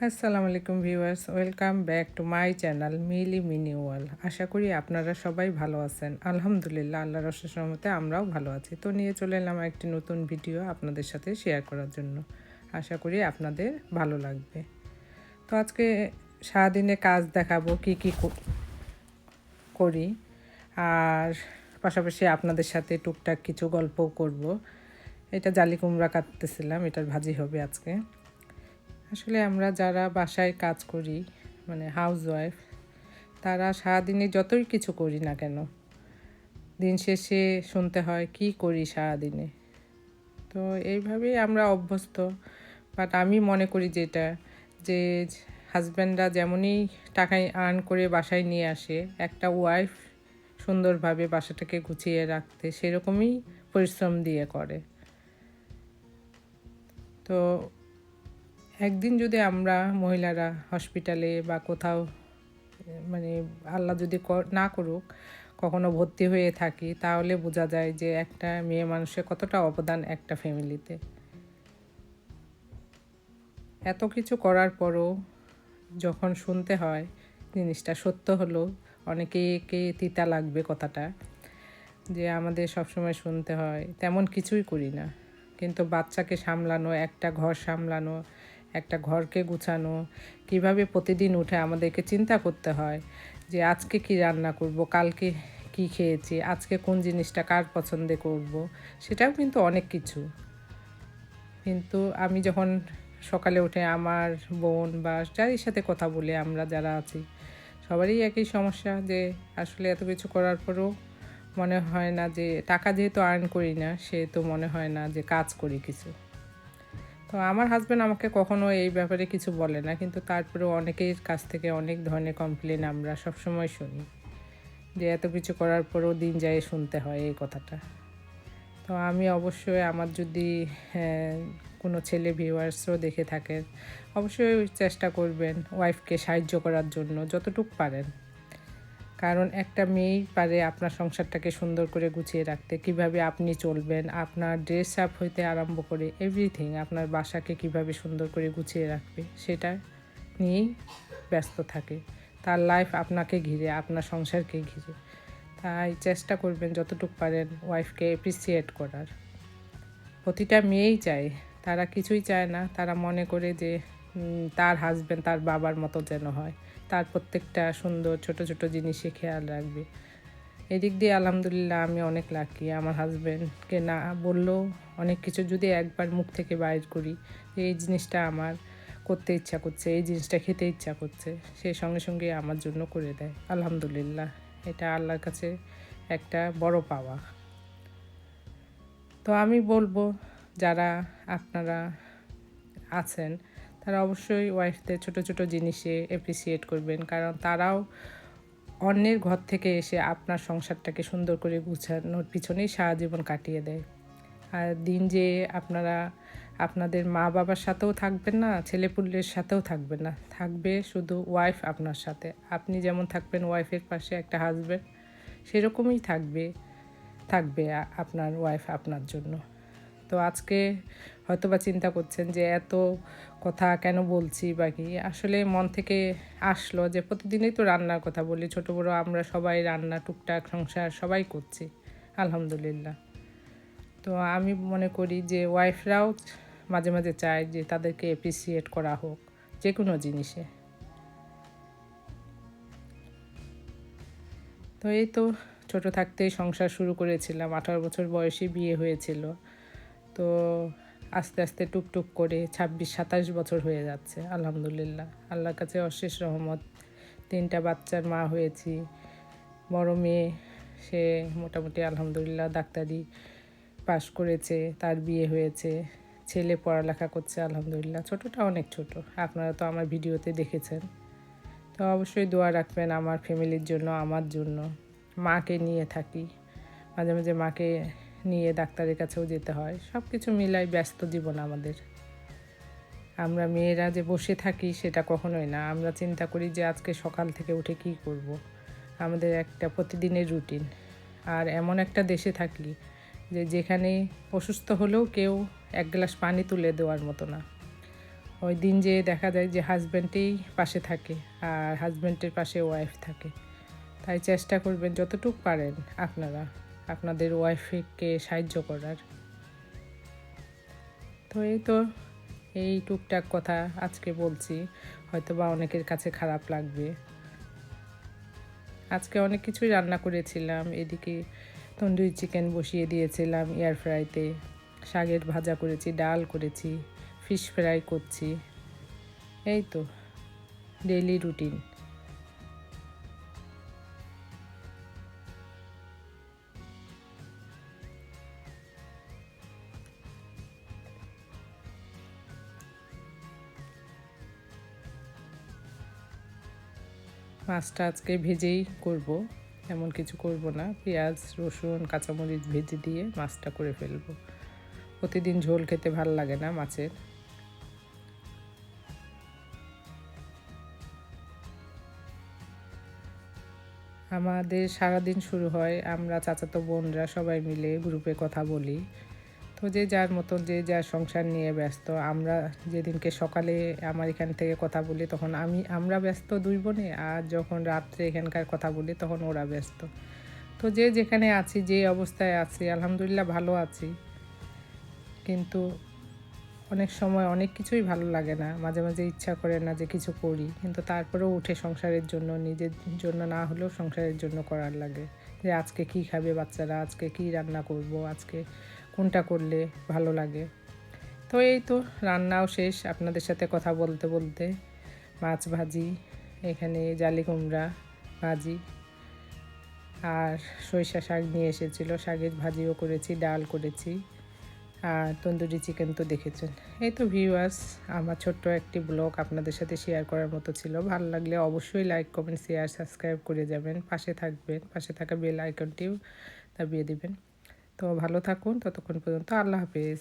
আসসালামু আলাইকুম viewers, welcome back to my channel Mili mini world. আশা করি আপনারা সবাই ভালো আছেন। আলহামদুলিল্লাহ, আল্লাহর অশেষ রহমতে আমরাও ভালো আছি। তো নিয়ে চলে এলাম একটি নতুন ভিডিও আপনাদের সাথে শেয়ার করার জন্য। আশা করি আপনাদের ভালো লাগবে। তো আজকে সারাদিনে কাজ দেখাবো কি করি, আর পাশাপাশি আপনাদের সাথে টুকটাক কিছু গল্পও করব। এটা জালি কুমড়া কাটতেছিলাম, এটার ভাজি হবে আজকে। আসলে আমরা যারা বাসায় কাজ করি, মানে হাউসওয়াইফ, তারা সারাদিনে যতই কিছু করি না কেন, দিন শেষে শুনতে হয় কি করি সারাদিনে। তো এইভাবেই আমরা অভ্যস্ত। বাট আমি মনে করি যে হাজব্যান্ডরা যেমনই টাকা আর্ন করে বাসায় নিয়ে আসে, একটা ওয়াইফ সুন্দরভাবে বাসাটাকে গুছিয়ে রাখতে সেরকমই পরিশ্রম দিয়ে করে। তো একদিন যদি আমরা মহিলারা হসপিটালে বা কোথাও, মানে আল্লাহ যদি না করুক, কখনো ভর্তি হয়ে থাকি, তাহলে বোঝা যায় যে একটা মেয়ে মানুষের কতটা অবদান একটা ফ্যামিলিতে। এত কিছু করার পরও যখন শুনতে হয় জিনিসটা সত্য হলো, অনেকেকে তিতা লাগবে কথাটা, যে আমাদের সবসময় শুনতে হয় তেমন কিছুই করি না, কিন্তু বাচ্চাকে সামলানো, একটা ঘর সামলানো, একটা ঘরকে গুছানো, কিভাবে প্রতিদিন উঠে আমাদেরকে চিন্তা করতে হয় যে আজকে কি রান্না করব, কালকে কি খেয়েছি, আজকে কোন জিনিসটা কার পছন্দে করব, সেটাও কিন্তু অনেক কিছু। কিন্তু আমি যখন সকালে উঠে আমার বোন বা যারই সাথে কথা বলে, আমরা যারা আছি সবারই একই সমস্যা, যে আসলে এত কিছু করার পরেও মনে হয় না যে, টাকা যেহেতু আর্ন করি না সেহেতু মনে হয় না যে কাজ করি কিছু। তো আমার হাজব্যান্ড আমাকে কখনো এই ব্যাপারে কিছু বলে না, কিন্তু তারপরেও অনেকের কাছ থেকে অনেক ধরনের কমপ্লেন আমরা সবসময় শুনি, যে এত কিছু করার পরেও দিন যায় শুনতে হয় এই কথাটা। তো আমি অবশ্যই, আমার যদি কোনো ছেলে ভিউয়ার্সও দেখে থাকেন, অবশ্যই চেষ্টা করবেন ওয়াইফকে সাহায্য করার জন্য যতটুকু পারেন। কারণ একটা মেয়েই পারে আপনার সংসারটাকে সুন্দর করে গুছিয়ে রাখতে। কিভাবে আপনি চলবেন, আপনার ড্রেস আপ হইতে আরম্ভ করে এভরিথিং, আপনার বাসাকে কিভাবে সুন্দর করে গুছিয়ে রাখবে সেটা নিয়েই ব্যস্ত থাকে। তার লাইফ আপনাকে ঘিরে, আপনার সংসারকে ঘিরে। তাই চেষ্টা করবেন যতটুকু পারেন ওয়াইফকে অ্যাপ্রিসিয়েট করার। প্রতিটা মেয়েই চায়, তারা কিছুই চায় না, তারা মনে করে যে তার হাজব্যান্ড তার বাবার মতো যেন হয়, তার প্রত্যেকটা সুন্দর ছোট ছোট জিনিসে খেয়াল রাখবে। এদিক দিয়ে আলহামদুলিল্লাহ আমি অনেক লাকি, আমার হাজব্যান্ডকে না বললেও অনেক কিছু যদি একবার মুখ থেকে বাইর করি যে এই জিনিসটা আমার করতে ইচ্ছা করছে, এই জিনিসটা খেতে ইচ্ছা করছে, সে সঙ্গে সঙ্গে আমার জন্য করে দেয়। আলহামদুলিল্লাহ, এটা আল্লাহর কাছে একটা বড় পাওয়া। তো আমি বলবো, যারা আপনারা আছেন তারা অবশ্যই ওয়াইফদের ছোট ছোট জিনিসে অ্যাপ্রিসিয়েট করবেন, কারণ তারাও অন্যের ঘর থেকে এসে আপনার সংসারটাকে সুন্দর করে গুছানোর পিছনেই সারা জীবন কাটিয়ে দেয়। আর দিন যে আপনারা আপনাদের মা বাবার সাথেও থাকবেন না, ছেলেপুলের সাথেও থাকবেন না, থাকবে শুধু ওয়াইফ আপনার সাথে। আপনি যেমন থাকবেন ওয়াইফের পাশে একটা হাজব্যান্ড, সেরকমই থাকবে আপনার ওয়াইফ আপনার জন্য। তো আজকে হয়তোবা চিন্তা করছেন যে এত কথা কেন বলছি বা কি, আসলে মন থেকে আসলো যে প্রতিদিনই তো রান্নার কথা বলি, ছোটো বড়ো আমরা সবাই রান্না টুকটাক সংসার সবাই করছি আলহামদুলিল্লাহ। তো আমি মনে করি যে ওয়াইফরাও মাঝে মাঝে চায় যে তাদেরকে অ্যাপ্রিসিয়েট করা হোক যে কোনো জিনিসে। তো এই তো ছোটো থাকতেই সংসার শুরু করেছিলাম, 18 বছর বয়সে বিয়ে হয়েছিল। তো আস্তে আস্তে টুকটুক করে 26-27 বছর হয়ে যাচ্ছে আলহামদুলিল্লাহ, আল্লাহর কাছে অশেষ রহমত। 3টা বাচ্চার মা হয়েছি। বড় মেয়ে, সে মোটামুটি আলহামদুলিল্লাহ ডাক্তারি পাশ করেছে, তার বিয়ে হয়েছে। ছেলে পড়ালেখা করছে আলহামদুলিল্লাহ। ছোটোটা অনেক ছোট, আপনারা তো আমার ভিডিওতে দেখেছেন। তো অবশ্যই দোয়া রাখবেন আমার ফ্যামিলির জন্য, আমার জন্য। মাকে নিয়ে থাকি, মাঝে মাঝে মাকে নিয়ে ডাক্তারের কাছেও যেতে হয়। সব কিছু মিলাই ব্যস্ত জীবন আমাদের। আমরা মেয়েরা যে বসে থাকি সেটা কখনোই না, আমরা চিন্তা করি যে আজকে সকাল থেকে উঠে কী করব। আমাদের একটা প্রতিদিনের রুটিন। আর এমন একটা দেশে থাকি যেখানে অসুস্থ হলেও কেউ এক গ্লাস পানি তুলে দেওয়ার মতো না। ওই দিন যে দেখা যায় যে হাজব্যান্ডেই পাশে থাকে আর হাজব্যান্ডের পাশে ওয়াইফ থাকে। তাই চেষ্টা করবেন যতটুকু পারেন আপনারা আপনাদের ওয়াইফকে সাহায্য করার। তো এই টুকটাক কথা আজকে বলছি, হয়তো বা অনেকের কাছে খারাপ লাগবে। আজকে অনেক কিছুই রান্না করেছিলাম। এদিকে তন্দুরি চিকেন বসিয়ে দিয়েছিলাম এয়ার ফ্রাইতে, শাকের ভাজা করেছি, ডাল করেছি, ফিশ ফ্রাই করছি। এই তো ডেইলি রুটিন। মাছটা আজকে ভেজেই করব, এমন কিছু করব না। পেঁয়াজ রসুন কাঁচামরিচ ভেজে দিয়ে মাছটা করে ফেলবো। প্রতিদিন ঝোল খেতে ভাল লাগে না মাছের। আমাদের সারাদিন শুরু হয়, আমরা চাচাতো বোনরা সবাই মিলে গ্রুপে কথা বলি। তো যে যার মতন যে যার সংসার নিয়ে ব্যস্ত। আমরা যেদিনকে সকালে আমার এখান থেকে কথা বলি তখন আমরা ব্যস্ত দুই বোনে, আর যখন রাত্রে এখানকার কথা বলি তখন ওরা ব্যস্ত। তো যে যেখানে আছি, যে অবস্থায় আছি, আলহামদুলিল্লাহ ভালো আছি। কিন্তু অনেক সময় অনেক কিছুই ভালো লাগে না, মাঝে মাঝে ইচ্ছা করে না যে কিছু করি, কিন্তু তারপরেও উঠে সংসারের জন্য, নিজের জন্য না হলেও সংসারের জন্য করার লাগে। যে আজকে কি খাবে বাচ্চারা, আজকে কি রান্না করব, আজকে কোনটা করলে ভালো লাগে। তো এই তো রান্নাও শেষ আপনাদের সাথে কথা বলতে বলতে। মাছ ভাজি, এখানে জালি কুমড়া ভাজি, আর সরিষা শাক নিয়ে এসেছিলো, শাকের ভাজিও করেছি, ডাল করেছি, আর তন্দুরি চিকেন তো দেখেছেন। এই তো ভিউয়ার্স, আমার ছোট্ট একটি ব্লগ আপনাদের সাথে শেয়ার করার মতো ছিল। ভালো লাগলে অবশ্যই লাইক কমেন্ট শেয়ার সাবস্ক্রাইব করে যাবেন, পাশে থাকবেন, পাশে থাকা বেল আইকনটিও দাবিয়ে দিবেন। তো ভালো থাকুন, ততক্ষণ পর্যন্ত আল্লাহ হাফেজ।